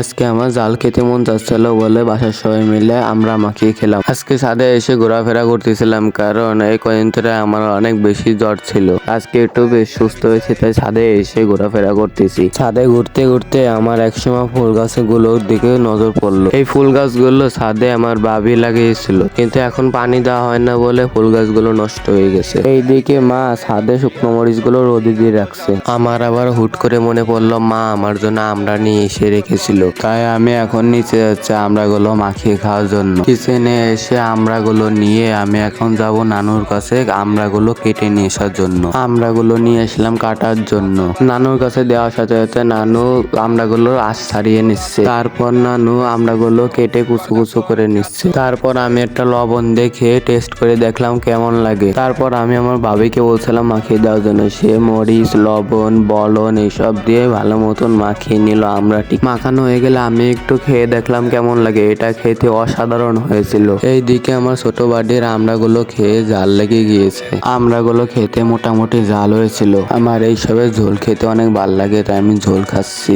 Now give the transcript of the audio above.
আজকে আমার জাল খেতে মন চাচ্ছিল বলে বাসার সবাই মিলে আমরা মাখিয়ে খেলাম। আজকে ছাদে এসে ঘোরাফেরা করতেছিলাম কারণ এই কয়েকদিন ধরে আমার অনেক বেশি জ্বর ছিল। আজকে একটু বেশ সুস্থ হয়েছে তাই ছাদে এসে ঘোরাফেরা করতেছি। ছাদে ঘুরতে ঘুরতে আমার একসময় ফুল গাছগুলোর দিকে নজর পড়লো। এই ফুল গাছগুলো ছাদে আমার ভাবি লাগিয়েছিল, কিন্তু এখন পানি দেওয়া হয় না বলে ফুল গাছগুলো নষ্ট হয়ে গেছে। এইদিকে মা ছাদে শুকনো মরিচ গুলো রোদে দিয়ে রাখছে। আমার আবার হুট করে মনে পড়লো মা আমার জন্য আমরা নিয়ে এসে রেখেছিল, তাই আমি এখন নিচে যাচ্ছি আমড়াগুলো মাখিয়ে খাওয়ার জন্য। কিচেনে এসে আমড়াগুলো নিয়ে আমি এখন যাব নানুর কাছে আমড়াগুলো কেটে নিয়ে আসার জন্য। আমড়াগুলো নিয়ে আসলাম কাটার জন্য। নানুর কাছে দেওয়ার সাথে সাথে নানু আমড়াগুলো আঁশ ছাড়িয়ে নিচ্ছে। তারপর নানু আমড়াগুলো কেটে কুচু কুচু করে নিচ্ছে। তারপর আমি একটা লবণ দেখে টেস্ট করে দেখলাম কেমন লাগে। তারপর আমি আমার ভাবিকে বলছিলাম মাখিয়ে দেওয়ার জন্য। সে মরিচ, লবণ, বলন এইসব দিয়ে ভালো মতন মাখিয়ে নিল আমড়াটি। মাখানো হয়ে গেলে আমি একটু খেয়ে দেখলাম কেমন লাগে। এটা খেতে অসাধারণ হয়েছিল। এইদিকে আমার ছোট বাড়ির আমড়াগুলো খেয়ে ঝাল লেগে গিয়েছে। আমড়াগুলো খেতে মোটামুটি ঝাল হয়েছিল। আমার এইসবের ঝোল খেতে অনেক ভালো লাগে তাই আমি ঝোল খাচ্ছি।